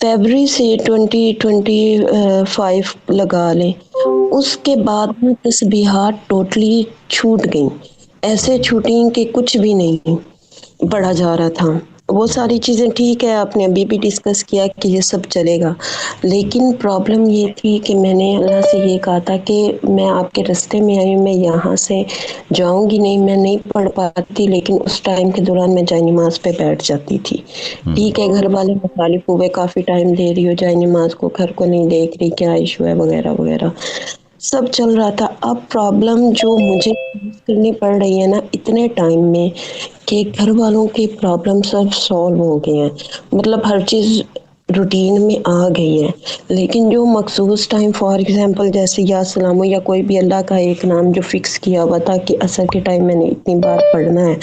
February سے 2025 لگا لیں، اس کے بعد تسبیحات ٹوٹلی چھوٹ گئیں، ایسے چھوٹیں کہ کچھ بھی نہیں پڑھا جا رہا تھا۔ وہ ساری چیزیں ٹھیک ہے، آپ نے ابھی بھی ڈسکس کیا کہ یہ سب چلے گا، لیکن پرابلم یہ تھی کہ میں نے اللہ سے یہ کہا تھا کہ میں آپ کے راستے میں آئی ہوں، میں یہاں سے جاؤں گی نہیں، میں نہیں پڑھ پاتی، لیکن اس ٹائم کے دوران میں جائے نماز پہ بیٹھ جاتی تھی۔ ٹھیک ہے، گھر والے مخالف ہوئے، کافی ٹائم دے رہی ہو جائے نماز کو، گھر کو نہیں دیکھ رہی، کیا ایشو ہے وغیرہ وغیرہ سب چل رہا تھا۔ اب پرابلم جو مجھے فیس کرنی پڑ رہی ہے نا اتنے ٹائم میں، کہ گھر والوں کے پرابلم سب سالو ہو گئے ہیں، مطلب ہر چیز روٹین میں آ گئی ہے، لیکن جو مخصوص ٹائم فار ایگزامپل جیسے یا سلام یا کوئی بھی اللہ کا ایک نام جو فکس کیا ہوا تھا کہ عصر کے ٹائم میں نے اتنی بار پڑھنا ہے،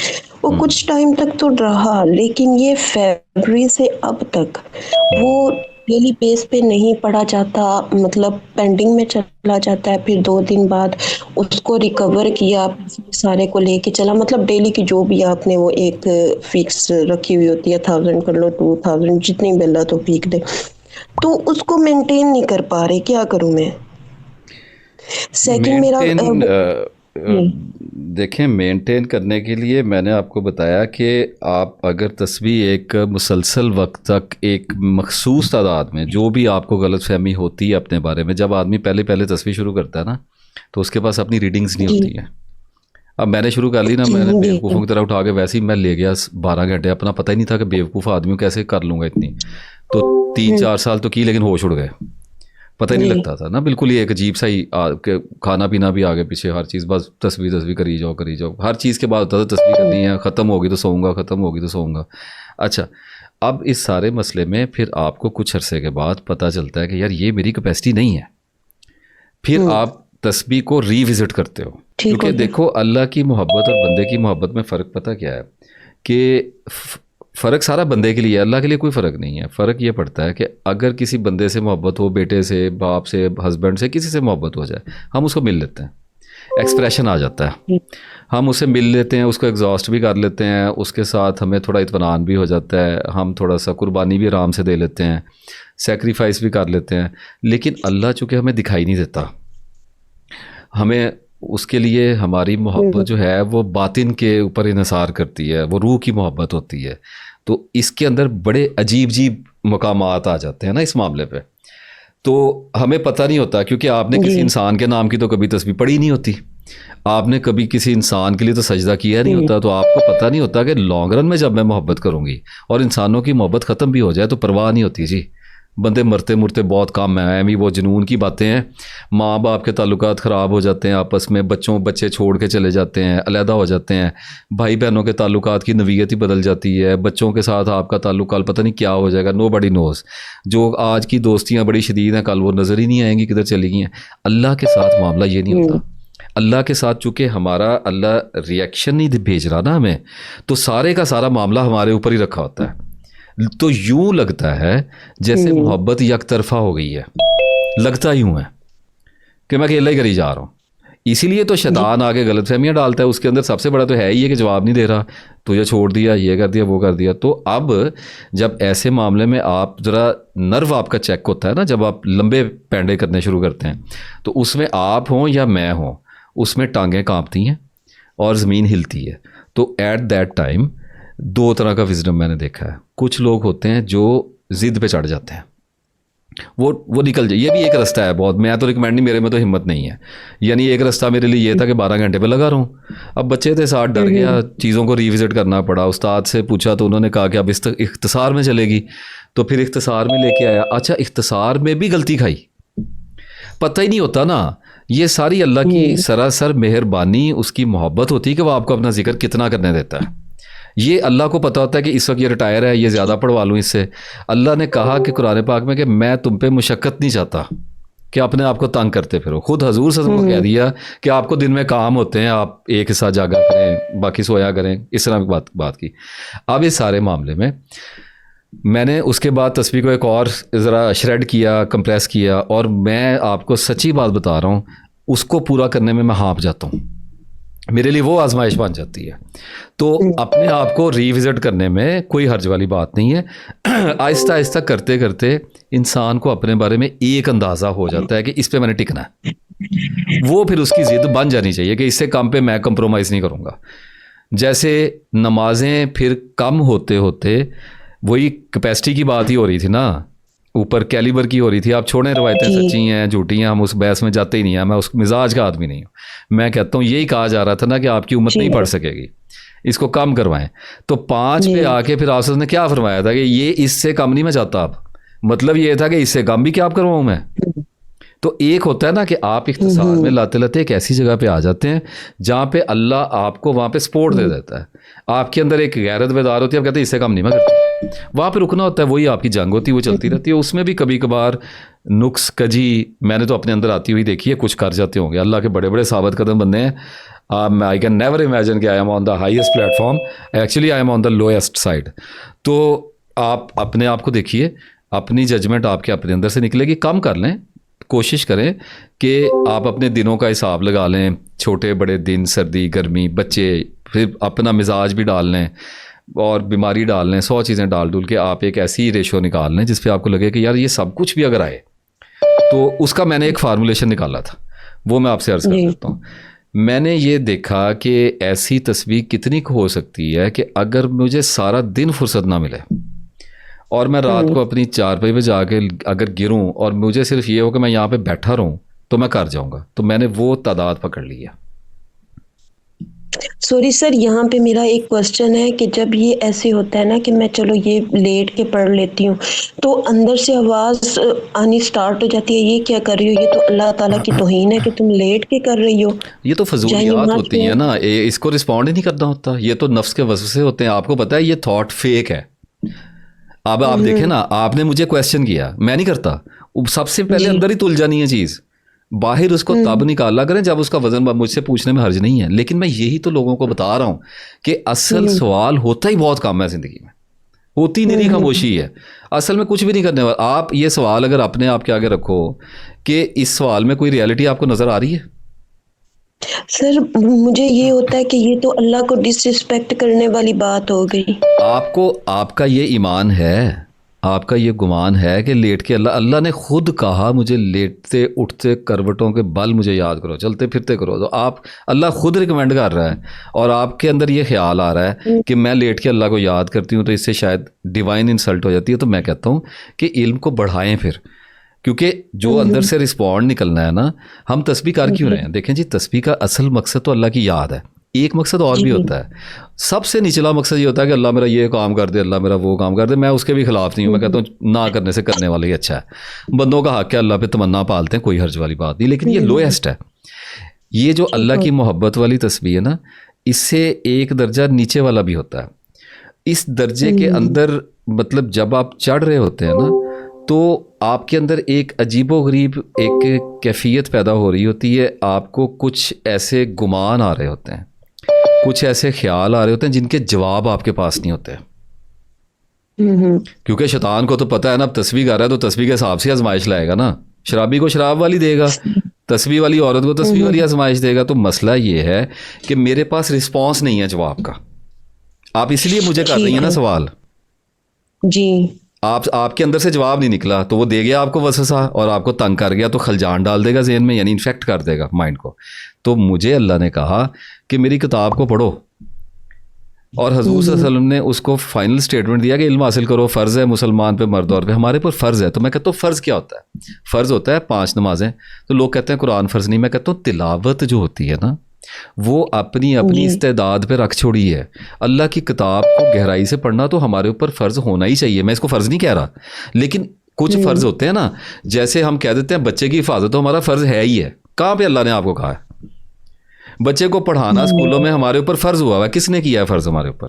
وہ کچھ ٹائم تک تو رہا، لیکن یہ فیبرری سے اب تک وہ ڈیلی بیس پہ نہیں پڑھا جاتا، مطلب پینڈنگ میں چلا جاتا ہے، پھر 2 دن بعد اس کو ریکور کیا، سارے کو لے کے چلا، مطلب ڈیلی کی جو بھی آپ نے وہ ایک فکس رکھی ہوئی ہوتی ہے، 1000 کر لو 2000 جتنی بھی اللہ توفیق دے، تو اس کو مینٹین نہیں کر پا رہے، کیا کروں میں؟ سیکنڈ میرا دیکھیں، مینٹین کرنے کے لیے میں نے آپ کو بتایا کہ آپ اگر تسبیح ایک مسلسل وقت تک ایک مخصوص تعداد میں، جو بھی آپ کو غلط فہمی ہوتی ہے اپنے بارے میں، جب آدمی پہلے تسبیح شروع کرتا ہے نا تو اس کے پاس اپنی ریڈنگز نہیں ہوتی ہیں۔ اب میں نے شروع کر لی نا، میں نے بیوقوفوں کی طرح اٹھا کے ویسے ہی میں لے گیا 12 گھنٹے، اپنا پتہ ہی نہیں تھا کہ بیوقوف آدمیوں کیسے کر لوں گا اتنی، تو 3-4 سال تو کی، لیکن ہوش اڑ گئے، پتہ ہی نہیں لگتا تھا نا، بالکل ہی ایک عجیب سا ہی، کھانا پینا بھی آگے پیچھے، ہر چیز بس تسبیح کری جاؤ، ہر چیز کے بعد ہوتا تھا تسبیح کرنی ہے، ختم ہوگی تو سوؤں گا۔ اچھا، اب اس سارے مسئلے میں پھر آپ کو کچھ عرصے کے بعد پتہ چلتا ہے کہ یار یہ میری کیپیسٹی نہیں ہے، پھر آپ تسبیح کو ری وزٹ کرتے ہو، کیونکہ دیکھو اللہ کی محبت اور بندے کی محبت میں فرق پتہ کیا ہے کہ فرق سارا بندے کے لیے ہے، اللہ کے لیے کوئی فرق نہیں ہے۔ فرق یہ پڑتا ہے کہ اگر کسی بندے سے محبت ہو، بیٹے سے، باپ سے، ہسبینڈ سے، کسی سے محبت ہو جائے، ہم اس کو مل لیتے ہیں، ایکسپریشن آ جاتا ہے، ہم اسے مل لیتے ہیں، اس کو ایگزاسٹ بھی کر لیتے ہیں، اس کے ساتھ ہمیں تھوڑا اطمینان بھی ہو جاتا ہے، ہم تھوڑا سا قربانی بھی آرام سے دے لیتے ہیں، سیکریفائس بھی کر لیتے ہیں، لیکن اللہ چونکہ ہمیں دکھائی نہیں دیتا، ہمیں اس کے لیے ہماری محبت جو ہے وہ باطن کے اوپر انحصار کرتی ہے، وہ روح کی محبت ہوتی ہے، تو اس کے اندر بڑے عجیب مقامات آ جاتے ہیں نا اس معاملے پہ، تو ہمیں پتہ نہیں ہوتا، کیونکہ آپ نے کسی انسان کے نام کی تو کبھی تسبیح پڑھی نہیں ہوتی، آپ نے کبھی کسی انسان کے لیے تو سجدہ کیا نہیں ہوتا، تو آپ کو پتہ نہیں ہوتا کہ لانگ رن میں جب میں محبت کروں گی اور انسانوں کی محبت ختم بھی ہو جائے تو پرواہ نہیں ہوتی جی، بندے مرتے بہت کم ہیں، وہ جنون کی باتیں ہیں، ماں باپ کے تعلقات خراب ہو جاتے ہیں آپس میں، بچے چھوڑ کے چلے جاتے ہیں، علیحدہ ہو جاتے ہیں، بھائی بہنوں کے تعلقات کی نوعیت ہی بدل جاتی ہے، بچوں کے ساتھ آپ کا تعلق کل پتہ نہیں کیا ہو جائے گا، نو بڈی نوز، جو آج کی دوستیاں بڑی شدید ہیں کل وہ نظر ہی نہیں آئیں گی کدھر چلی گئی ہیں۔ اللہ کے ساتھ معاملہ یہ نہیں ہوتا، اللہ کے ساتھ چونکہ ہمارا اللہ ریئیکشن نہیں بھیج رہا نا ہمیں، تو سارے کا سارا معاملہ ہمارے اوپر ہی رکھا ہوتا ہے، تو یوں لگتا ہے جیسے محبت یک طرفہ ہو گئی ہے، لگتا یوں ہے کہ میں اکیلا ہی کری جا رہا ہوں، اسی لیے تو شیطان آگے غلط فہمیاں ڈالتا ہے، اس کے اندر سب سے بڑا تو ہے ہی ہے کہ جواب نہیں دے رہا، تو یہ چھوڑ دیا، یہ کر دیا، وہ کر دیا۔ تو اب جب ایسے معاملے میں آپ ذرا نرو آپ کا چیک ہوتا ہے نا، جب آپ لمبے پینڈے کرنے شروع کرتے ہیں، تو اس میں آپ ہوں یا میں ہوں، اس میں ٹانگیں کانپتی ہیں اور زمین ہلتی ہے، تو ایٹ دیٹ ٹائم 2 طرح کا وزڈم میں نے دیکھا ہے، کچھ لوگ ہوتے ہیں جو ضد پہ چڑھ جاتے ہیں، وہ نکل جائے، یہ بھی ایک رستہ ہے بہت، میں تو ریکمینڈ نہیں، میرے میں تو ہمت نہیں ہے، یعنی ایک رستہ میرے لیے یہ تھا کہ 12 گھنٹے پہ لگا رہوں، اب بچے تھے ساتھ، ڈر گیا، چیزوں کو ریوزٹ کرنا پڑا، استاد سے پوچھا تو انہوں نے کہا کہ اب اختصار میں چلے گی، تو پھر اختصار میں لے کے آیا، اچھا اختصار میں بھی غلطی کھائی، پتہ ہی نہیں ہوتا نا، یہ ساری اللہ کی سراسر مہربانی، اس کی محبت ہوتی ہے کہ وہ آپ کو اپنا ذکر کتنا کرنے دیتا ہے، یہ اللہ کو پتہ ہوتا ہے کہ اس وقت یہ ریٹائر ہے، یہ زیادہ پڑھوا لوں اس سے، اللہ نے کہا کہ قرآن پاک میں کہ میں تم پہ مشقت نہیں چاہتا کہ اپنے آپ کو تنگ کرتے پھرو، خود حضور صلی اللہ علیہ وسلم کو کہہ دیا کہ آپ کو دن میں کام ہوتے ہیں، آپ ایک حصہ جاگا کریں، باقی سویا کریں، اس طرح کی بات کی۔ اب اس سارے معاملے میں میں نے اس کے بعد تسبیح کو ایک اور ذرا شریڈ کیا، کمپریس کیا، اور میں آپ کو سچی بات بتا رہا ہوں، اس کو پورا کرنے میں ہانپ جاتا ہوں، میرے لیے وہ آزمائش بن جاتی ہے. تو اپنے آپ کو ریوزٹ کرنے میں کوئی حرج والی بات نہیں ہے. آہستہ آہستہ کرتے کرتے انسان کو اپنے بارے میں ایک اندازہ ہو جاتا ہے کہ اس پہ میں نے ٹکنا ہے. وہ پھر اس کی ضد بن جانی چاہیے کہ اس سے کم پہ میں کمپرومائز نہیں کروں گا. جیسے نمازیں پھر کم ہوتے ہوتے وہی کیپیسٹی کی بات ہی ہو رہی تھی نا, اوپر کیلیبر کی ہو رہی تھی. آپ چھوڑیں روایتیں سچی ہیں جھوٹی ہیں, ہم اس بحث میں جاتے ہی نہیں ہیں. میں اس مزاج کا آدمی نہیں ہوں. میں کہتا ہوں یہی کہا جا رہا تھا نا کہ آپ کی امت نہیں پڑھ سکے گی, اس کو کم کروائیں. تو 5 پہ آ کے پھر آپ نے کیا فرمایا تھا کہ یہ اس سے کم نہیں میں چاہتا. آپ مطلب یہ تھا کہ اس سے کم بھی کیا آپ کرواؤں میں. تو ایک ہوتا ہے نا کہ آپ اختصار میں لاتے لاتے ایک ایسی جگہ پہ آ جاتے ہیں جہاں پہ اللہ آپ کو وہاں پہ سپورٹ دے دیتا ہے. آپ کے اندر ایک غیرت بیدار ہوتی ہے, آپ کہتے ہیں اس سے کم نہیں میں کرتی. وہاں پہ رکنا ہوتا ہے, وہی آپ کی جنگ ہوتی ہے, وہ چلتی رہتی ہے. اس میں بھی کبھی کبھار نقص کجی میں نے تو اپنے اندر آتی ہوئی دیکھی ہے, کچھ کر جاتے ہوں گے. اللہ کے بڑے بڑے ثابت قدم بندے ہیں. آئی کین نیور امیجن کہ I am on the highest plate form, actually I am on the lowest side. تو آپ اپنے آپ کو دیکھیے, اپنی ججمنٹ آپ کے اپنے اندر سے نکلے گی. کم کر لیں, کوشش کریں کہ آپ اپنے دنوں کا حساب لگا لیں, چھوٹے بڑے دن, سردی گرمی, بچے, پھر اپنا مزاج بھی ڈال لیں اور بیماری ڈال لیں. 100 چیزیں ڈال کے آپ ایک ایسی ریشو نکال لیں جس پہ آپ کو لگے کہ یار یہ سب کچھ بھی اگر آئے تو اس کا میں نے ایک فارمولیشن نکالا تھا, وہ میں آپ سے عرض کر دیتا ہوں. میں نے یہ دیکھا کہ ایسی تصویر کتنی ہو سکتی ہے کہ اگر مجھے سارا دن فرصت نہ ملے اور میں رات کو اپنی چارپائی پہ جا کے اگر گروں اور مجھے صرف یہ ہو کہ میں یہاں پہ بیٹھا رہوں تو میں کر جاؤں گا. تو میں نے وہ تعداد پکڑ لی ہے. سوری سر, یہاں پہ میرا ایک کوشچن ہے کہ جب یہ ایسے ہوتا ہے نا کہ میں چلو یہ لیٹ کے پڑھ لیتی ہوں تو اندر سے آواز آنی سٹارٹ ہو جاتی ہے, یہ کیا کر رہی ہو, یہ تو اللہ تعالیٰ کی توہین ہے کہ تم لیٹ کے کر رہی ہو. یہ تو فضولیات ہوتی ہیں نا, اس کو رسپونڈ ہی نہیں کرنا ہوتا. یہ تو نفس کے وسوسے ہوتے ہیں. آپ کو پتا ہے یہ تھاٹ فیک ہے. اب آپ دیکھیں نا, آپ نے مجھے کویسچن کیا, میں نہیں کرتا. سب سے پہلے اندر ہی تل جانی ہے چیز, باہر اس کو تب نکالا کریں جب اس کا وزن مجھ سے پوچھنے میں حرج نہیں ہے. لیکن میں یہی تو لوگوں کو بتا رہا ہوں کہ اصل سوال ہوتا ہی بہت کم ہے زندگی میں, ہوتی نہیں خاموشی ہے. اصل میں کچھ بھی نہیں کرنے والا. آپ یہ سوال اگر اپنے آپ کے آگے رکھو کہ اس سوال میں کوئی ریئلٹی آپ کو نظر آ رہی ہے. سر مجھے یہ ہوتا ہے کہ یہ تو اللہ کو ڈس ریسپیکٹ کرنے والی بات ہو گئی. آپ کو, آپ کا یہ ایمان ہے, آپ کا یہ گمان ہے کہ لیٹ کے اللہ نے خود کہا مجھے لیٹتے اٹھتے کروٹوں کے بل مجھے یاد کرو, چلتے پھرتے کرو. تو آپ, اللہ خود ریکمینڈ کر رہا ہے اور آپ کے اندر یہ خیال آ رہا ہے کہ میں لیٹ کے اللہ کو یاد کرتی ہوں تو اس سے شاید ڈیوائن انسلٹ ہو جاتی ہے. تو میں کہتا ہوں کہ علم کو بڑھائیں پھر, کیونکہ جو اندر سے رسپونڈ نکلنا ہے نا. ہم تسبیح کر کیوں رہے ہیں؟ دیکھیں جی, تسبیح کا اصل مقصد تو اللہ کی یاد ہے. ایک مقصد اور بھی ہوتا ہے, سب سے نچلا مقصد یہ ہوتا ہے کہ اللہ میرا یہ کام کر دے, اللہ میرا وہ کام کر دے. میں اس کے بھی خلاف نہیں ہوں, میں کہتا ہوں نہ کرنے سے کرنے والا ہی اچھا ہے. بندوں کا حق ہے, اللہ پہ تمنا پالتے ہیں, کوئی حرج والی بات نہیں. لیکن یہ لوئسٹ ہے. یہ جو اللہ کی محبت والی تسبیح ہے نا, اس سے ایک درجہ نیچے والا بھی ہوتا ہے. اس درجے کے اندر مطلب جب آپ چڑھ رہے ہوتے ہیں نا تو آپ کے اندر ایک عجیب و غریب ایک کیفیت پیدا ہو رہی ہوتی ہے. آپ کو کچھ ایسے گمان آ رہے ہوتے ہیں, کچھ ایسے خیال آ رہے ہوتے ہیں جن کے جواب آپ کے پاس نہیں ہوتے. کیونکہ شیطان کو تو پتہ ہے نا, اب تسبیح کر رہا ہے تو تسبیح کے حساب سے آزمائش لائے گا نا. شرابی کو شراب والی دے گا, تسبیح والی عورت کو تسبیح والی آزمائش دے گا. تو مسئلہ یہ ہے کہ میرے پاس رسپانس نہیں ہے جواب کا. آپ اس لیے مجھے کر رہی ہیں نا سوال جی, آپ کے اندر سے جواب نہیں نکلا تو وہ دے گیا آپ کو وسوسہ اور آپ کو تنگ کر گیا تو خلجان ڈال دے گا ذہن میں, یعنی انفیکٹ کر دے گا مائنڈ کو. تو مجھے اللہ نے کہا کہ میری کتاب کو پڑھو, اور حضور صلی اللہ علیہ وسلم نے اس کو فائنل سٹیٹمنٹ دیا کہ علم حاصل کرو, فرض ہے مسلمان پہ, مرد اور پہ. ہمارے پر فرض ہے. تو میں کہتا ہوں فرض کیا ہوتا ہے؟ فرض ہوتا ہے 5 نمازیں. تو لوگ کہتے ہیں قرآن فرض نہیں. میں کہتا ہوں تلاوت جو ہوتی ہے نا وہ اپنی استعداد پہ رکھ چھوڑی ہے. اللہ کی کتاب کو گہرائی سے پڑھنا تو ہمارے اوپر فرض ہونا ہی چاہیے. میں اس کو فرض نہیں کہہ رہا, لیکن کچھ فرض ہوتے ہیں نا, جیسے ہم کہہ دیتے ہیں بچے کی حفاظت تو ہمارا فرض ہے ہی ہے. کہاں پہ اللہ نے آپ کو کہا ہے؟ بچے کو پڑھانا اسکولوں میں ہمارے اوپر فرض ہوا ہے. کس نے کیا ہے فرض ہمارے اوپر؟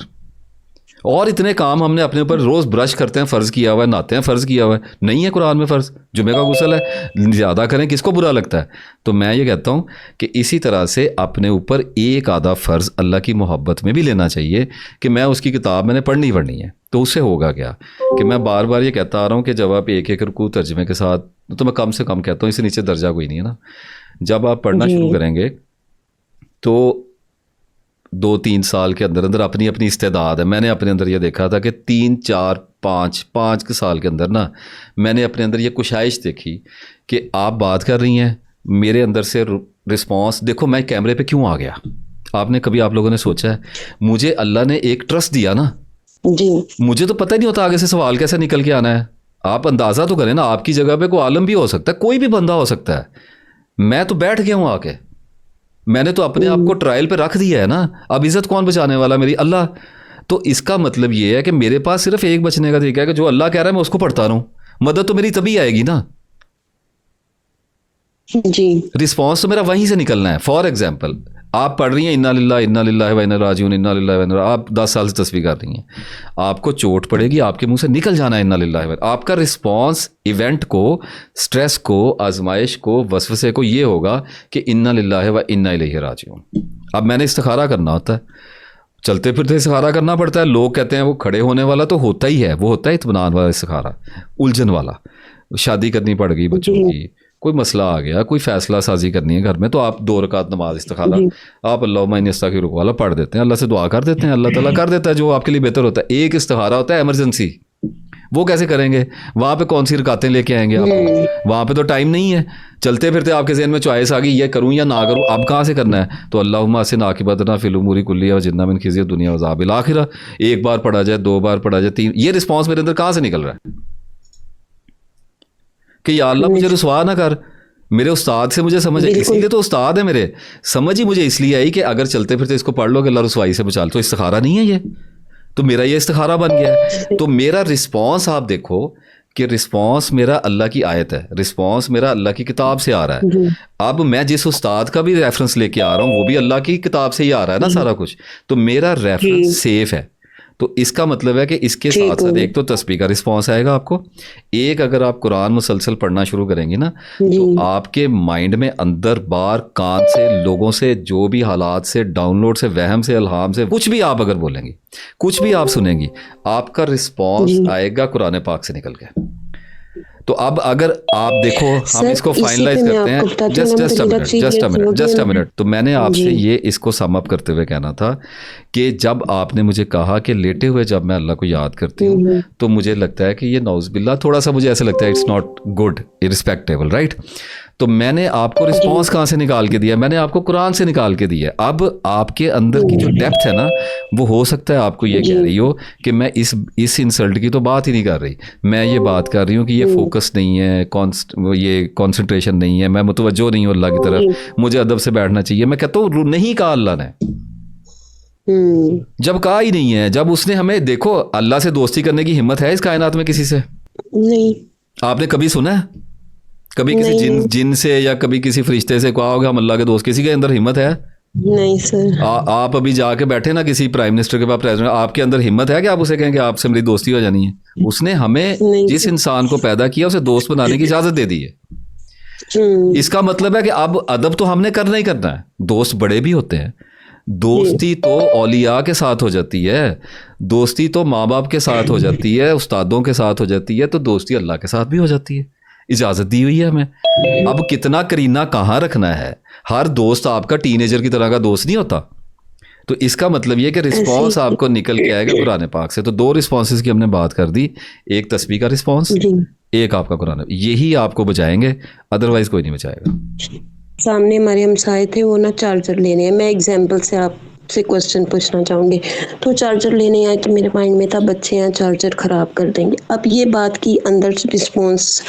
اور اتنے کام ہم نے اپنے اوپر, روز برش کرتے ہیں فرض کیا ہوا ہے, نہاتے ہیں فرض کیا ہوا ہے. نہیں ہے قرآن میں فرض. جمعے کا غسل ہے, زیادہ کریں کس کو برا لگتا ہے؟ تو میں یہ کہتا ہوں کہ اسی طرح سے اپنے اوپر ایک آدھا فرض اللہ کی محبت میں بھی لینا چاہیے کہ میں اس کی کتاب میں نے پڑھنی ہے. تو اس سے ہوگا کیا کہ میں بار بار یہ کہتا آ رہا ہوں کہ جب آپ ایک رکوع ترجمے کے ساتھ, تو میں کم سے کم کہتا ہوں اس سے نیچے درجہ کوئی نہیں ہے نا, جب آپ پڑھنا شروع کریں گے تو 2-3 سال کے اندر اندر اپنی اپنی استعداد ہے. میں نے اپنے اندر یہ دیکھا تھا کہ 3-4-5 کے سال کے اندر نا میں نے اپنے اندر یہ کشائش دیکھی کہ آپ بات کر رہی ہیں, میرے اندر سے رسپانس دیکھو, میں کیمرے پہ کیوں آ گیا. آپ نے کبھی آپ لوگوں نے سوچا ہے, مجھے اللہ نے ایک ٹرسٹ دیا نا, جی مجھے تو پتہ ہی نہیں ہوتا آگے سے سوال کیسے نکل کے آنا ہے. آپ اندازہ تو کریں نا, آپ کی جگہ پہ کوئی عالم بھی ہو سکتا ہے, کوئی بھی بندہ ہو سکتا ہے. میں تو بیٹھ گیا ہوں آ کے, میں نے تو اپنے آپ کو ٹرائل پہ رکھ دیا ہے نا. اب عزت کون بچانے والا, میری اللہ. تو اس کا مطلب یہ ہے کہ میرے پاس صرف ایک بچنے کا طریقہ ہے کہ جو اللہ کہہ رہا ہے میں اس کو پڑھتا رہوں. مدد تو میری تبھی آئے گی نا, جی رسپانس تو میرا وہیں سے نکلنا ہے. فار ایگزامپل آپ پڑھ رہی ہیں انا للہ و انا راجعون, انا للہ و انا, آپ 10 سال سے تسبیح کر رہی ہیں, آپ کو چوٹ پڑے گی, آپ کے منہ سے نکل جانا ہے انا للہ و. آپ کا رسپانس ایونٹ کو, سٹریس کو, آزمائش کو, وسوسے کو یہ ہوگا کہ انا للہ و انا الیہ راجعون. اب میں نے استخارہ کرنا ہوتا ہے, چلتے پھرتے استخارہ کرنا پڑتا ہے. لوگ کہتے ہیں وہ کھڑے ہونے والا تو ہوتا ہی ہے, وہ ہوتا ہے اطمینان والا استخارہ. الجھن والا, شادی کرنی پڑ گئی بچوں کی, کوئی مسئلہ آ گیا, کوئی فیصلہ سازی کرنی ہے گھر میں, تو آپ 2 رکعت نماز استخارہ آپ اللہم انی استغفرک والا پڑھ دیتے ہیں, اللہ سے دعا کر دیتے ہیں, اللہ تعالیٰ کر دیتا ہے جو آپ کے لیے بہتر ہوتا ہے. ایک استخارہ ہوتا ہے ایمرجنسی, وہ کیسے کریں گے, وہاں پہ کون سی رکعتیں لے کے آئیں گے آپ کو, وہاں پہ تو ٹائم نہیں ہے. چلتے پھرتے آپ کے ذہن میں چوائس آ گئی یہ کروں یا نہ کروں, اب کہاں سے کرنا ہے. تو اللہم احسن عاقبتنا فی الامور کلیہا وجرنا من خزی الدنیا وعذاب الآخرہ. ایک بار پڑھا جائے, 2 بار پڑھا جائے, 3, یہ رسپانس میرے اندر کہاں سے نکل رہا ہے کہ یا اللہ مجھے رسوا نہ کر, میرے استاد سے مجھے سمجھ ہے, اسی لیے تو استاد ہے میرے, سمجھ ہی مجھے اس لیے آئی کہ اگر چلتے پھرتے اس کو پڑھ لو کہ اللہ رسوائی سے بچا لو. تو استخارہ نہیں ہے یہ, تو میرا یہ استخارہ بن گیا ہے. تو میرا رسپانس آپ دیکھو کہ رسپانس میرا اللہ کی آیت ہے, رسپانس میرا اللہ کی کتاب سے آ رہا ہے. اب میں جس استاد کا بھی ریفرنس لے کے آ رہا ہوں وہ بھی اللہ کی کتاب سے ہی آ رہا ہے نا سارا کچھ, تو میرا ریفرنس سیف ہے. تو اس کا مطلب ہے کہ اس کے ساتھ ساتھ ایک تو تسبیح کا رسپانس آئے گا آپ کو, ایک اگر آپ قرآن مسلسل پڑھنا شروع کریں گی نا تو آپ کے مائنڈ میں اندر بار کان سے, لوگوں سے, جو بھی حالات سے, ڈاؤن لوڈ سے, وہم سے, الہام سے, کچھ بھی آپ اگر بولیں گی, کچھ بھی آپ سنیں گی, آپ کا رسپانس آئے گا قرآن پاک سے نکل کے. تو اب اگر آپ دیکھو ہم اس کو فائنلائز کرتے ہیں, جسٹ اے منٹ. تو میں نے آپ سے یہ اس کو سم اپ کرتے ہوئے کہنا تھا کہ جب آپ نے مجھے کہا کہ لیٹے ہوئے جب میں اللہ کو یاد کرتی ہوں تو مجھے لگتا ہے کہ یہ نعوذ باللہ تھوڑا سا مجھے ایسا لگتا ہے اٹس ناٹ گڈ, ارسپیکٹیبل, رائٹ. تو میں نے آپ کو رسپانس کہاں سے نکال کے دیا, میں نے آپ کو قرآن سے نکال کے دیا. اب آپ کے اندر کی جو ڈیپتھ ہے نا وہ ہو سکتا ہے آپ کو یہ کہہ رہی ہو کہ میں اس انسلٹ کی تو بات ہی نہیں کر رہی, میں یہ بات کر رہی ہوں کہ یہ فوکس نہیں ہے, یہ کانسنٹریشن نہیں ہے, میں متوجہ نہیں ہوں اللہ کی طرف, مجھے ادب سے بیٹھنا چاہیے. میں کہتا ہوں نہیں کہا اللہ نے, جب کہا ہی نہیں ہے, جب اس نے ہمیں, دیکھو اللہ سے دوستی کرنے کی ہمت ہے اس کائنات میں کسی سے نہیں. آپ نے کبھی سنا ہے کبھی کسی جن سے یا کبھی کسی فرشتے سے کہا ہوگا ہم اللہ کے دوست, کسی کے اندر ہمت ہے؟ نہیں سر. آپ ابھی جا کے بیٹھے نا کسی پرائم منسٹر کے پاس, پریزیڈنٹ, آپ کے اندر ہمت ہے کہ آپ اسے کہیں کہ آپ سے میری دوستی ہو جانی ہے؟ اس نے ہمیں جس انسان کو پیدا کیا اسے دوست بنانے کی اجازت دے دی ہے. اس کا مطلب ہے کہ اب ادب تو ہم نے کرنا ہی کرنا ہے. دوست بڑے بھی ہوتے ہیں, دوستی تو اولیاء کے ساتھ ہو جاتی ہے, دوستی تو ماں باپ کے ساتھ ہو جاتی ہے, استادوں کے ساتھ ہو جاتی ہے, تو دوستی اللہ کے ساتھ بھی ہو جاتی ہے, اجازت دی ہوئی ہے ہمیں. اب کتنا کرینہ کہاں رکھنا ہے, ہر دوست آپ کا ٹین ایجر کی طرح کا دوست نہیں ہوتا. تو اس کا مطلب یہ کہ رسپانس آپ کو نکل کے آئے گا قرآن پاک سے. تو 2 رسپانسز کی ہم نے بات کر دی, ایک تسبیح کا رسپانس, ایک آپ کا قرآن, یہی آپ کو بچائیں گے, ادروائز کوئی نہیں بچائے گا. سامنے ہمارے ہمسائے تھے, وہ نا چارجر لینے ہیں, میں ایگزامپل سے آپ سے کوشچن پوچھنا چاہوں گی. تو چارجر لینے آئے تو میرے مائنڈ میں تھا بچے ہیں چارجر خراب کر دیں گے. اب یہ بات کی اندر رسپانس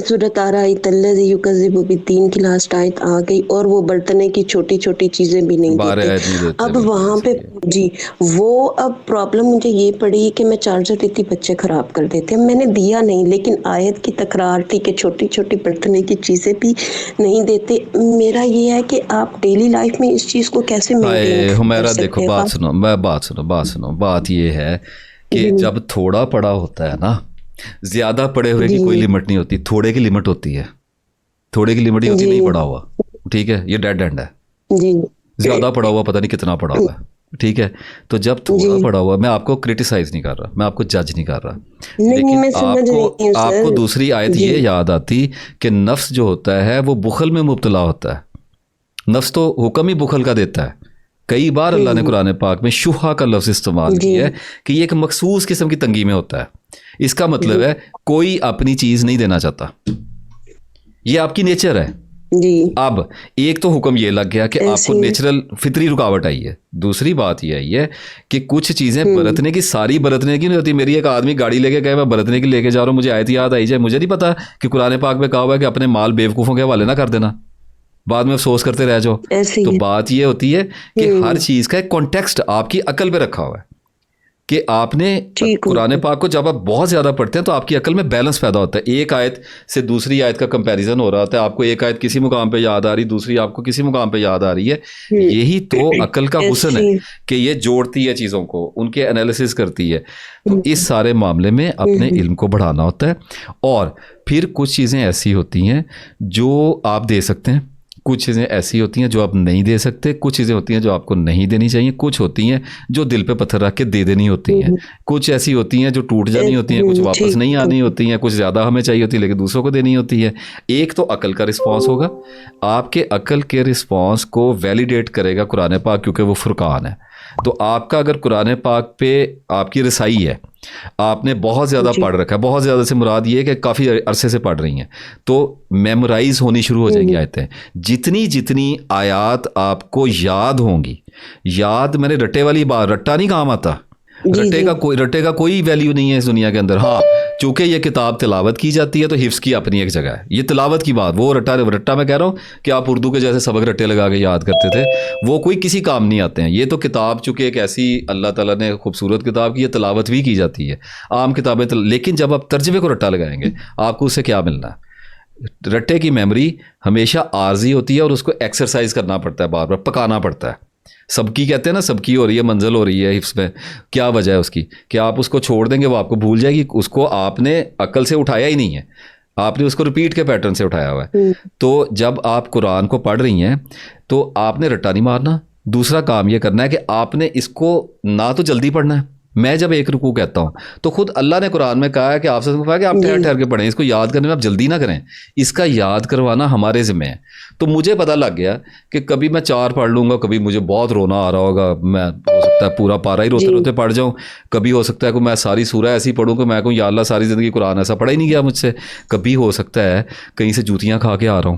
صورت آرایت الذی یکذب بالدین کی لاسٹ آیت آ گئی, اور وہ برتنے کی چھوٹی چھوٹی چیزیں بھی نہیں دیتے. اب وہاں پہ جی وہ اب پرابلم مجھے یہ پڑی کہ میں چارجر دیتی بچے خراب کر دیتے. میں نے دیا نہیں, لیکن آیت کی تکرار تھی کہ چھوٹی چھوٹی برتنے کی چیزیں بھی نہیں دیتے. میرا یہ ہے کہ آپ ڈیلی لائف میں اس چیز کو کیسے مینٹین ہمیرا دیکھو, بات سنو, بات یہ ہے کہ جب تھوڑا پڑا ہوتا ہے نا, زیادہ پڑے ہوئے کی کوئی لمٹ نہیں ہوتی, تھوڑے کی لمٹ ہوتی ہے, تھوڑے کی لمٹ ہی ہوتی, نہیں پڑا ہوا, ٹھیک ہے, یہ ڈیڈ اینڈ ہے. زیادہ پڑا ہوا پتہ نہیں کتنا پڑا ہوا ہے, ٹھیک ہے. تو جب تھوڑا پڑا ہوا, میں آپ کو کرٹیسائز نہیں کر رہا, میں آپ کو جج نہیں کر رہا, لیکن آپ کو دوسری آیت یہ یاد آتی کہ نفس جو ہوتا ہے وہ بخل میں مبتلا ہوتا ہے. نفس تو حکم ہی بخل کا دیتا ہے کئی بار اللہ نے قرآن پاک میں شبہ کا لفظ استعمال کیا ہے کہ یہ ایک مخصوص قسم کی تنگی میں ہوتا ہے. اس کا مطلب ہے کوئی اپنی چیز نہیں دینا چاہتا, یہ آپ کی نیچر ہے. اب ایک تو حکم یہ لگ گیا کہ آپ کو نیچرل فطری رکاوٹ آئی ہے. دوسری بات یہ آئی ہے کہ کچھ چیزیں برتنے کی, ساری برتنے کی نہیں ہوتی. میری ایک آدمی گاڑی لے کے گئے, میں برتنے کی لے کے جا رہا ہوں, مجھے آیت یاد آئی جائے, مجھے نہیں پتا کہ قرآن پاک میں کہا ہوا ہے کہ اپنے مال بیوقوفوں کے حوالے نہ کر دینا, بعد میں افسوس کرتے رہ جاؤ. تو بات یہ ہوتی ہے کہ ہر چیز کا ایک کانٹیکسٹ آپ کی عقل پہ رکھا ہوا ہے کہ آپ نے قرآن پاک کو جب آپ بہت زیادہ پڑھتے ہیں تو آپ کی عقل میں بیلنس پیدا ہوتا ہے. ایک آیت سے دوسری آیت کا کمپیریزن ہو رہا ہوتا ہے, آپ کو ایک آیت کسی مقام پہ یاد آ رہی, دوسری آپ کو کسی مقام پہ یاد آ رہی ہے. یہی تو عقل کا حسن ہے کہ یہ جوڑتی ہے چیزوں کو, ان کے انالیسس کرتی ہے. تو اس سارے معاملے میں اپنے علم کو بڑھانا ہوتا ہے. اور پھر کچھ چیزیں ایسی ہوتی ہیں جو آپ دے سکتے ہیں, کچھ چیزیں ایسی ہوتی ہیں جو آپ نہیں دے سکتے, کچھ چیزیں ہوتی ہیں جو آپ کو نہیں دینی چاہیے, کچھ ہوتی ہیں جو دل پہ پتھر رکھ کے دے دینی ہوتی ہیں, کچھ ایسی ہوتی ہیں جو ٹوٹ جانی ہوتی ہیں, کچھ واپس نہیں آنی ہوتی ہیں, کچھ زیادہ ہمیں چاہیے ہوتی ہے لیکن دوسروں کو دینی ہوتی ہے. ایک تو عقل کا رسپانس ہوگا, آپ کے عقل کے رسپانس کو ویلیڈیٹ کرے گا قرآن پاک, کیونکہ وہ فرقان ہے. تو آپ کا اگر قرآن پاک پہ آپ کی رسائی ہے, آپ نے بہت زیادہ پڑھ رکھا ہے, بہت زیادہ سے مراد یہ ہے کہ کافی عرصے سے پڑھ رہی ہیں, تو میمورائز ہونی شروع ہو جائیں گی آیتیں. جتنی آیات آپ کو یاد ہوں گی, یاد میں نے رٹے والی بات, رٹا نہیں کام آتا, رٹے کا کوئی ویلیو نہیں ہے اس دنیا کے اندر. ہاں چونکہ یہ کتاب تلاوت کی جاتی ہے تو حفظ کی اپنی ایک جگہ ہے, یہ تلاوت کی بات. وہ رٹا میں کہہ رہا ہوں کہ آپ اردو کے جیسے سبق رٹے لگا کے یاد کرتے تھے, وہ کوئی کسی کام نہیں آتے ہیں. یہ تو کتاب چونکہ ایک ایسی اللہ تعالیٰ نے خوبصورت کتاب کی, یہ تلاوت بھی کی جاتی ہے, عام کتابیں. لیکن جب آپ ترجمے کو رٹا لگائیں گے آپ کو اس سے کیا ملنا ہے؟ رٹے کی میموری ہمیشہ عارضی ہوتی ہے اور اس کو ایکسرسائز کرنا پڑتا ہے, بار بار پکانا پڑتا ہے. سب کی کہتے ہیں نا, سب کی ہو رہی ہے, منزل ہو رہی ہے حفظ میں. کیا وجہ ہے اس کی کہ آپ اس کو چھوڑ دیں گے وہ آپ کو بھول جائے گی, اس کو آپ نے عقل سے اٹھایا ہی نہیں ہے, آپ نے اس کو ریپیٹ کے پیٹرن سے اٹھایا ہوا ہے. تو جب آپ قرآن کو پڑھ رہی ہیں تو آپ نے رٹا نہیں مارنا. دوسرا کام یہ کرنا ہے کہ آپ نے اس کو نہ تو جلدی پڑھنا ہے. میں جب ایک رکوع کہتا ہوں تو خود اللہ نے قرآن میں کہا ہے کہ آپ سے کہا کہ آپ ٹھہر ٹھہر کے پڑھیں, اس کو یاد کرنے میں آپ جلدی نہ کریں, اس کا یاد کروانا ہمارے ذمہ ہے. تو مجھے پتہ لگ گیا کہ کبھی میں 4 پڑھ لوں گا, کبھی مجھے بہت رونا آ رہا ہوگا, میں ہو سکتا ہے پورا پارا ہی روتے روتے پڑھ جاؤں, کبھی ہو سکتا ہے کہ میں ساری سورہ ایسی پڑھوں کہ میں کہوں یا اللہ ساری زندگی قرآن ایسا پڑھا ہی نہیں گیا مجھ سے, کبھی ہو سکتا ہے کہیں سے جوتیاں کھا کے آ رہا ہوں,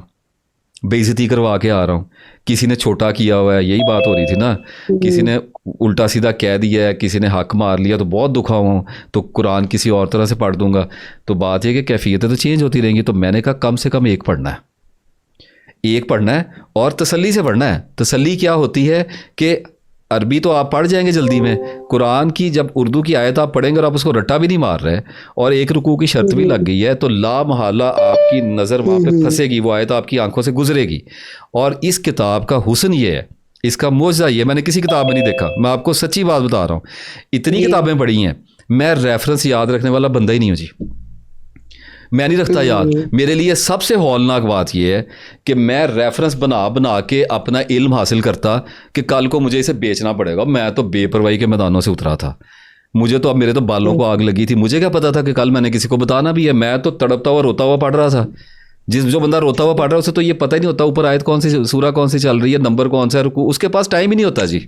بے عزتی کروا کے آ رہا ہوں, کسی نے چھوٹا کیا ہوا ہے, یہی بات ہو رہی تھی نا, کسی نے الٹا سیدھا کہہ دیا ہے, کسی نے حق مار لیا تو بہت دکھا ہوا ہوں, تو قرآن کسی اور طرح سے پڑھ دوں گا. تو بات یہ کہ کیفیتیں تو چینج ہوتی رہیں گی. تو میں نے کہا کم سے کم ایک پڑھنا ہے اور تسلی سے پڑھنا ہے. تسلی کیا ہوتی ہے کہ عربی تو آپ پڑھ جائیں گے جلدی میں, قرآن کی جب اردو کی آیت آپ پڑھیں گے اور آپ اس کو رٹا بھی نہیں مار رہے اور ایک رکوع کی شرط بھی لگ گئی ہے, تو لا محالہ آپ کی نظر وہاں پہ پھنسے گی, وہ آیت آپ کی آنکھوں سے گزرے گی. اور اس کتاب کا حسن یہ ہے, اس کا معجزہ یہ, میں نے کسی کتاب میں نہیں دیکھا, میں آپ کو سچی بات بتا رہا ہوں. اتنی کتابیں پڑھی ہیں, میں ریفرنس یاد رکھنے والا بندہ ہی نہیں ہوں جی, میں نہیں رکھتا یاد. میرے لیے سب سے ہولناک بات یہ ہے کہ میں ریفرنس بنا کے اپنا علم حاصل کرتا کہ کل کو مجھے اسے بیچنا پڑے گا. میں تو بے پرواہی کے میدانوں سے اترا تھا, مجھے تو اب میرے تو بالوں کو آگ لگی تھی, مجھے کیا پتا تھا کہ کل میں نے کسی کو بتانا بھی ہے. میں تو تڑپتا ہوا روتا ہوا پڑھ رہا تھا. جو بندہ روتا ہوا پڑھ رہا ہے اسے تو یہ پتہ ہی نہیں ہوتا اوپر آیت کون سی, سورہ کون سی چل رہی ہے, نمبر کون سا ہے, رکوع, اس کے پاس ٹائم ہی نہیں ہوتا جی,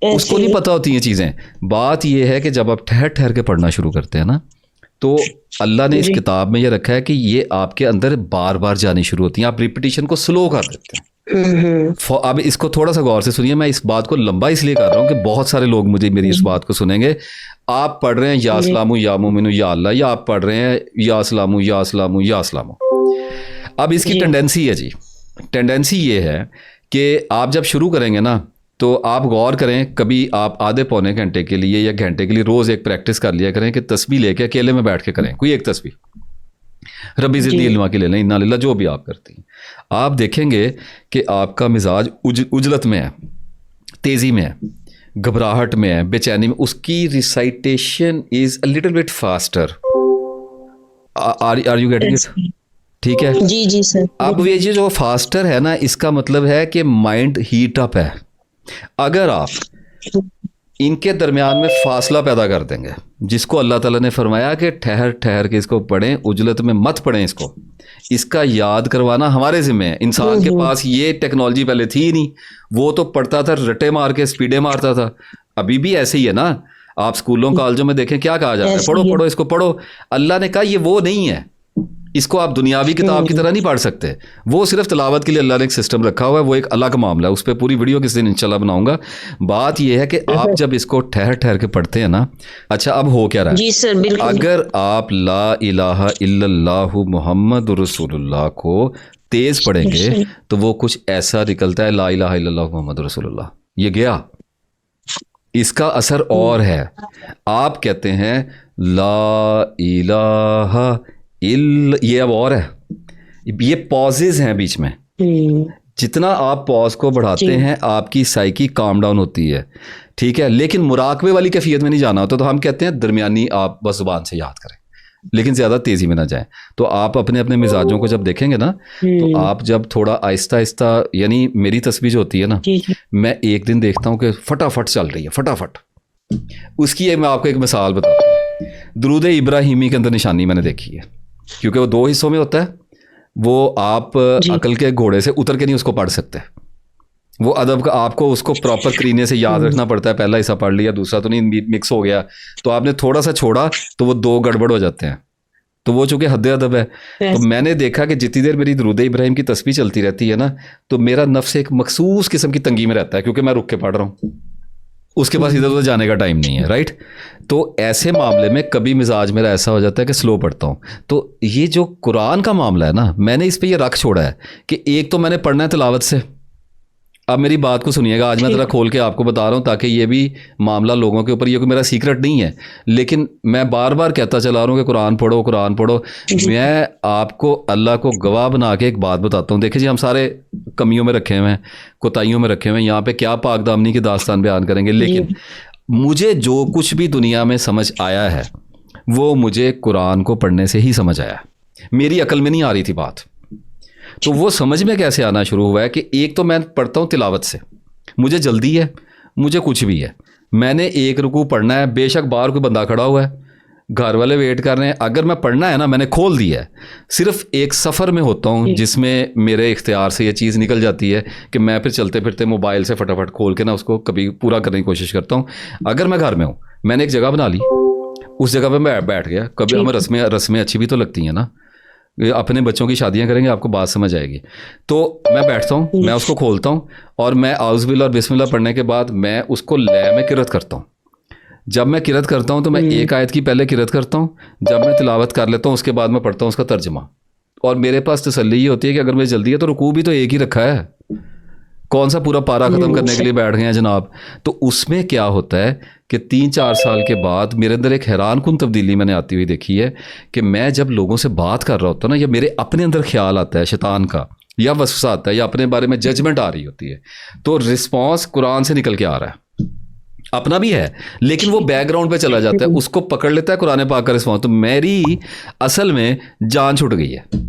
اس کو نہیں پتہ ہوتی ہیں چیزیں. بات یہ ہے کہ جب آپ ٹھہر ٹھہر کے پڑھنا شروع کرتے ہیں نا, تو اللہ نے اس کتاب میں یہ رکھا ہے کہ یہ آپ کے اندر بار بار جانی شروع ہوتی ہیں, آپ ریپیٹیشن کو سلو کر دیتے ہیں. اب اس کو تھوڑا سا غور سے سنیے, میں اس بات کو لمبا اس لیے کر رہا ہوں کہ بہت سارے لوگ مجھے میری اس بات کو سنیں گے. آپ پڑھ رہے ہیں یا اسلام یا مومن یا اللہ, یا آپ پڑھ رہے ہیں یا اسلام یا اسلام یا اسلام. اب اس کی ٹینڈنسی ہے جی, ٹینڈنسی یہ ہے کہ آپ جب شروع کریں گے نا تو آپ غور کریں, کبھی آپ آدھے پونے گھنٹے کے لیے یا گھنٹے کے لیے روز ایک پریکٹس کر لیا کریں کہ تسبیح لے کے اکیلے میں بیٹھ کے کریں, کوئی ایک تسبیح, ربی زدنی علما کے لے لیں, انا للہ, جو بھی آپ کرتی ہیں. آپ دیکھیں گے کہ آپ کا مزاج عجلت میں ہے, تیزی میں ہے, گھبراہٹ میں ہے, بے چینی میں. اس کی recitation is a little bit faster. Are you getting it? ٹھیک ہے جی جی سر. اب یہ جو فاسٹر ہے نا, اس کا مطلب ہے کہ مائنڈ ہیٹ اپ ہے. اگر آپ ان کے درمیان میں فاصلہ پیدا کر دیں گے، جس کو اللہ تعالیٰ نے فرمایا کہ ٹھہر ٹھہر کے اس کو پڑھیں، عجلت میں مت پڑھیں، اس کا یاد کروانا ہمارے ذمہ ہے۔ انسان کے پاس یہ ٹیکنالوجی پہلے تھی ہی نہیں، وہ تو پڑھتا تھا رٹے مار کے، سپیڈے مارتا تھا۔ ابھی بھی ایسے ہی ہے نا، آپ اسکولوں کالجوں میں دیکھیں کیا کہا جاتا ہے، پڑھو پڑھو اس کو پڑھو۔ اللہ نے کہا یہ وہ نہیں ہے، اس کو آپ دنیاوی کتاب کی طرح نہیں پڑھ سکتے، وہ صرف تلاوت کے لیے اللہ نے ایک سسٹم رکھا ہوا ہے، وہ ایک الگ معاملہ ہے، اس پہ پوری ویڈیو کسی دن انشاءاللہ بناؤں گا۔ بات یہ ہے کہ آپ جب اس کو ٹھہر ٹھہر کے پڑھتے ہیں نا، اچھا اب ہو کیا رہا ہے؟ جی سر بالکل۔ اگر آپ لا الہ الا اللہ محمد رسول اللہ کو تیز پڑھیں گے تو وہ کچھ ایسا نکلتا ہے، لا الہ الا اللہ محمد رسول اللہ، یہ گیا، اس کا اثر اور ہے۔ آپ کہتے ہیں لا الہ یہ اب اور ہے، یہ پازز ہیں بیچ میں، جتنا آپ پاز کو بڑھاتے ہیں آپ کی سائیکی کام ڈاؤن ہوتی ہے، ٹھیک ہے، لیکن مراقبے والی کیفیت میں نہیں جانا ہوتا، تو ہم کہتے ہیں درمیانی آپ بس زبان سے یاد کریں، لیکن زیادہ تیزی میں نہ جائیں۔ تو آپ اپنے اپنے مزاجوں کو جب دیکھیں گے نا، تو آپ جب تھوڑا آہستہ آہستہ، یعنی میری تسبیح جو ہوتی ہے نا، میں ایک دن دیکھتا ہوں کہ فٹافٹ چل رہی ہے، فٹافٹ۔ اس کی میں آپ کو ایک مثال بتاتا ہوں، درود ابراہیمی کے اندر نشانی میں نے دیکھی ہے، کیونکہ وہ 2 حصوں میں ہوتا ہے، وہ آپ عقل کے گھوڑے سے اتر کے نہیں اس کو پڑھ سکتے، وہ ادب کا آپ کو اس کو پراپر کرینے سے یاد رکھنا پڑتا ہے، پہلا حصہ پڑھ لیا دوسرا تو نہیں، مکس ہو گیا، تو آپ نے تھوڑا سا چھوڑا تو وہ 2 گڑبڑ ہو جاتے ہیں، تو وہ چونکہ حد ادب ہے۔ تو میں نے دیکھا کہ جتنی دیر میری درود ابراہیم کی تسبیح چلتی رہتی ہے نا، تو میرا نفس ایک مخصوص قسم کی تنگی میں رہتا ہے، کیونکہ میں رک کے پڑھ رہا ہوں، اس کے پاس ادھر ادھر جانے کا ٹائم نہیں ہے، رائٹ۔ تو ایسے معاملے میں کبھی مزاج میرا ایسا ہو جاتا ہے کہ سلو پڑھتا ہوں۔ تو یہ جو قرآن کا معاملہ ہے نا، میں نے اس پہ یہ رکھ چھوڑا ہے کہ ایک تو میں نے پڑھنا ہے تلاوت سے۔ اب میری بات کو سنیے گا، آج میں ذرا کھول کے آپ کو بتا رہا ہوں تاکہ یہ بھی معاملہ لوگوں کے اوپر، یہ کوئی میرا سیکرٹ نہیں ہے، لیکن میں بار بار کہتا چلا رہا ہوں کہ قرآن پڑھو قرآن پڑھو۔ میں آپ کو اللہ کو گواہ بنا کے ایک بات بتاتا ہوں، دیکھیں جی ہم سارے کمیوں میں رکھے ہوئے ہیں، کوتاہیوں میں رکھے ہوئے ہیں، یہاں پہ کیا پاک دامنی کی داستان بیان کریں گے، لیکن مجھے جو کچھ بھی دنیا میں سمجھ آیا ہے وہ مجھے قرآن کو پڑھنے سے ہی سمجھ آیا، میری عقل میں نہیں آ رہی تھی بات۔ تو وہ سمجھ میں کیسے آنا شروع ہوا ہے کہ ایک تو میں پڑھتا ہوں تلاوت سے، مجھے جلدی ہے، مجھے کچھ بھی ہے، میں نے ایک رکوع پڑھنا ہے، بے شک باہر کوئی بندہ کھڑا ہوا ہے، گھر والے ویٹ کر رہے ہیں، اگر میں پڑھنا ہے نا، میں نے کھول دیا ہے، صرف ایک سفر میں ہوتا ہوں جس میں میرے اختیار سے یہ چیز نکل جاتی ہے کہ میں پھر چلتے پھرتے موبائل سے فٹافٹ کھول کے نا اس کو کبھی پورا کرنے کی کوشش کرتا ہوں۔ اگر میں گھر میں ہوں، میں نے ایک جگہ بنا لی، اس جگہ پہ میں بیٹھ گیا، کبھی ہمیں رسمیں اچھی بھی تو لگتی ہیں نا، اپنے بچوں کی شادیاں کریں گے آپ کو بات سمجھ آئے گی، تو میں بیٹھتا ہوں، میں اس کو کھولتا ہوں، اور میں اعوذ باللہ اور بسم اللہ پڑھنے کے بعد میں اس کو لے میں قرأت کرتا ہوں۔ جب میں قرأت کرتا ہوں تو میں ایک آیت کی پہلے قرأت کرتا ہوں، جب میں تلاوت کر لیتا ہوں اس کے بعد میں پڑھتا ہوں اس کا ترجمہ، اور میرے پاس تسلی یہ ہوتی ہے کہ اگر مجھے جلدی ہے تو رکوع بھی تو ایک ہی رکھا ہے، کون سا پورا پارا ختم کرنے کے لیے بیٹھ گئے ہیں جناب۔ تو اس میں کیا ہوتا ہے کہ 3-4 سال کے بعد میرے اندر ایک حیران کن تبدیلی میں نے آتی ہوئی دیکھی ہے کہ میں جب لوگوں سے بات کر رہا ہوتا ہوں نا، یا میرے اپنے اندر خیال آتا ہے شیطان کا، یا وسوسہ آتا ہے، یا اپنے بارے میں ججمنٹ آ رہی ہوتی ہے، تو رسپانس قرآن سے نکل کے آ رہا ہے، اپنا بھی ہے لیکن وہ بیک گراؤنڈ پہ چلا جاتا ہے، اس کو پکڑ لیتا ہے قرآن پاک کا رسپانس۔ تو میری اصل میں جان چھٹ گئی ہے،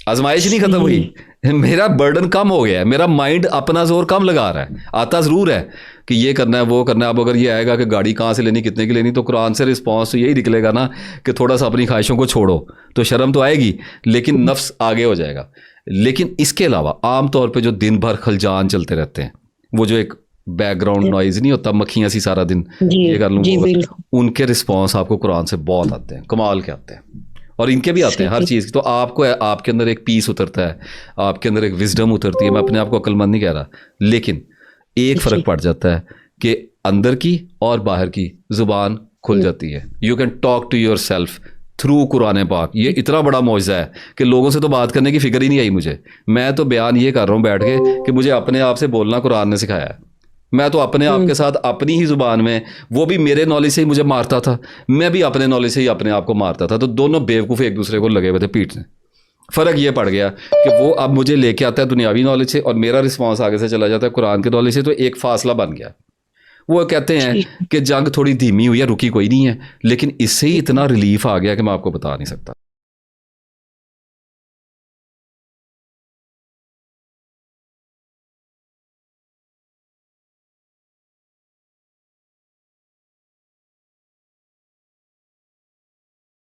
آزمائش نہیں ختم ہوئی، میرا برڈن کم ہو گیا ہے، میرا مائنڈ اپنا زور کم لگا رہا ہے، آتا ضرور ہے کہ یہ کرنا ہے وہ کرنا ہے۔ اب اگر یہ آئے گا کہ گاڑی کہاں سے لینی کتنے کی لینی، تو قرآن سے رسپانس تو یہی نکلے گا نا کہ تھوڑا سا اپنی خواہشوں کو چھوڑو، تو شرم تو آئے گی لیکن نفس آگے ہو جائے گا۔ لیکن اس کے علاوہ عام طور پہ جو دن بھر خلجان چلتے رہتے ہیں، وہ جو ایک بیک گراؤنڈ نوائز نہیں ہوتا، مکھیاں سی سارا دن یہ کر لوں، ان کے رسپانس آپ کو قرآن سے بہت آتے ہیں، کمال کے آتے ہیں، اور ان کے بھی آتے ہیں ہر چیز۔ تو آپ کو آپ کے اندر ایک پیس اترتا ہے، آپ کے اندر ایک وزڈم اترتی ہے۔ میں اپنے آپ کو عقل مند نہیں کہہ رہا، لیکن ایک فرق پڑ جاتا ہے کہ اندر کی اور باہر کی زبان کھل جاتی ہے۔ You can talk to yourself through قرآن پاک۔ یہ اتنا بڑا معجزہ ہے کہ لوگوں سے تو بات کرنے کی فکر ہی نہیں آئی مجھے، میں تو بیان یہ کر رہا ہوں بیٹھ کے کہ مجھے اپنے آپ سے بولنا قرآن نے سکھایا ہے۔ میں تو اپنے آپ کے ساتھ اپنی ہی زبان میں، وہ بھی میرے نالج سے ہی مجھے مارتا تھا، میں بھی اپنے نالج سے ہی اپنے آپ کو مارتا تھا، تو دونوں بیوقوف ایک دوسرے کو لگے ہوئے تھے پیٹ سے۔ فرق یہ پڑ گیا کہ وہ اب مجھے لے کے آتا ہے دنیاوی نالج سے، اور میرا رسپانس آگے سے چلا جاتا ہے قرآن کے نالج سے، تو ایک فاصلہ بن گیا۔ وہ کہتے ہیں کہ جنگ تھوڑی دھیمی ہوئی ہے، رکی کوئی نہیں ہے، لیکن اس سے ہی اتنا ریلیف آ گیا کہ میں آپ کو بتا نہیں سکتا۔